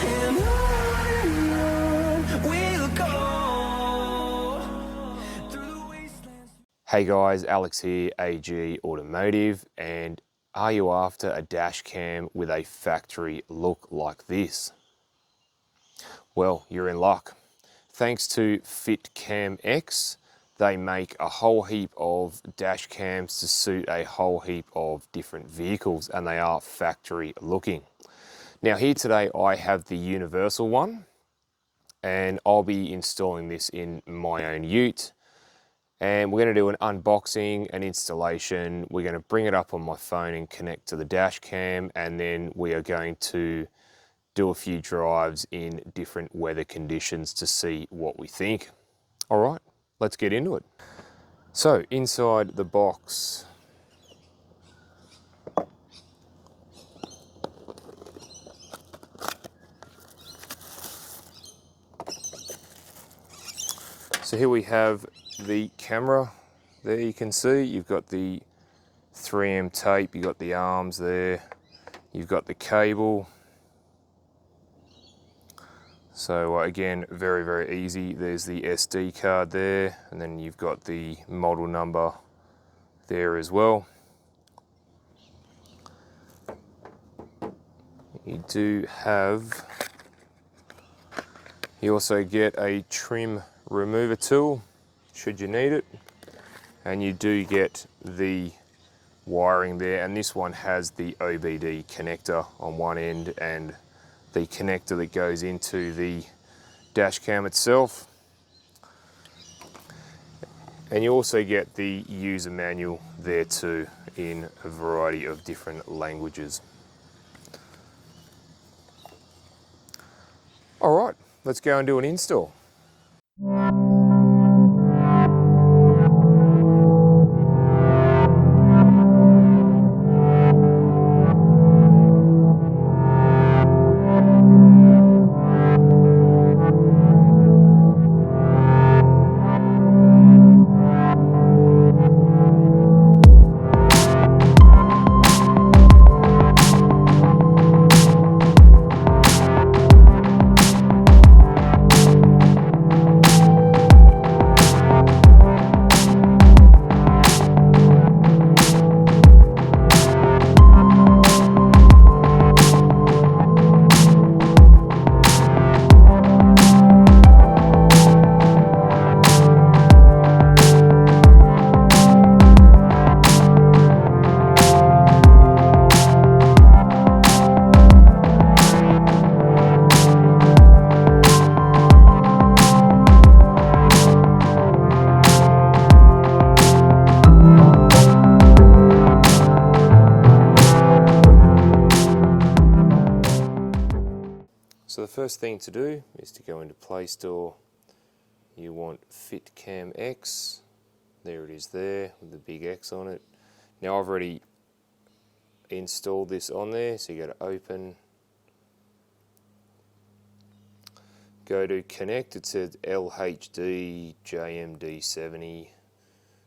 and on we'll go through the wastelands. Hey guys, Alex here, AG Automotive, and are you after a dash cam with a factory look like this? Well, you're in luck. Thanks to Fitcamx, they make a whole heap of dash cams to suit a whole heap of different vehicles, and they are factory looking. Now here today I have the universal one, and I'll be installing this in my own ute. And we're going to do an unboxing, an installation. We're going to bring it up on my phone and connect to the dash cam, and then we are going to do a few drives in different weather conditions to see what we think. All right, let's get into it. So inside the box, so here we have the camera. There you can see you've got the 3M tape, you've got the arms there, you've got the cable. So again, very, very easy. There's the SD card there, and then you've got the model number there as well. You also get a trim remover tool should you need it, and you do get the wiring there, and this one has the OBD connector on one end and the connector that goes into the dash cam itself. And you also get the user manual there too, in a variety of different languages. All right, let's go and do an install. So the first thing to do is to go into Play Store. You want Fitcamx. There it is there with the big X on it. Now I've already installed this on there, so you go to Open. Go to Connect. It says LHD JMD70.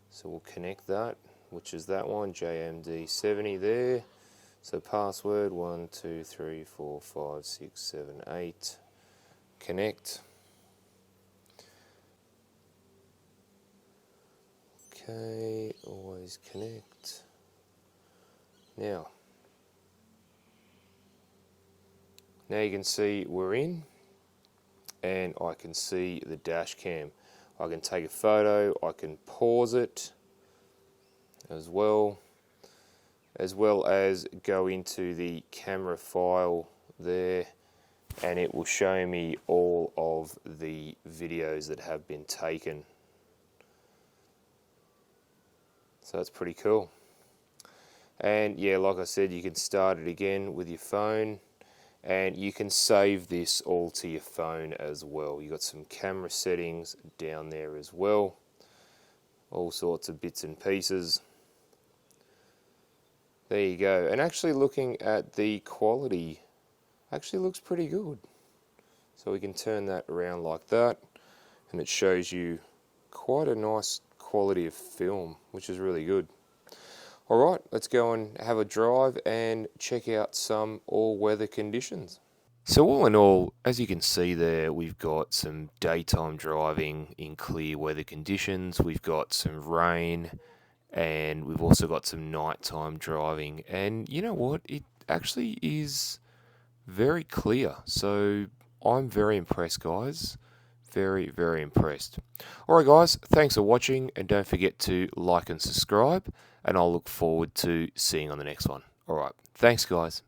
So we'll connect that, which is that one, JMD70 there. So password 1, 2, 3, 4, 5, 6, 7, 8. Connect. Okay, always connect. Now you can see we're in, and I can see the dash cam. I can take a photo, I can pause it as well as go into the camera file there, and it will show me all of the videos that have been taken. So that's pretty cool. And yeah, like I said, you can start it again with your phone, and you can save this all to your phone as well. You've got some camera settings down there as well, all sorts of bits and pieces. There you go. And actually looking at the quality, actually looks pretty good. So we can turn that around like that, and it shows you quite a nice quality of film, which is really good. Alright, let's go and have a drive and check out some all-weather conditions. So all in all, as you can see there, we've got some daytime driving in clear weather conditions. We've got some rain, and we've also got some nighttime driving. And you know what? It actually is very clear. So I'm very impressed, guys. Very, very impressed. Alright, guys, thanks for watching, and don't forget to like and subscribe, and I'll look forward to seeing you on the next one. Alright, thanks, guys.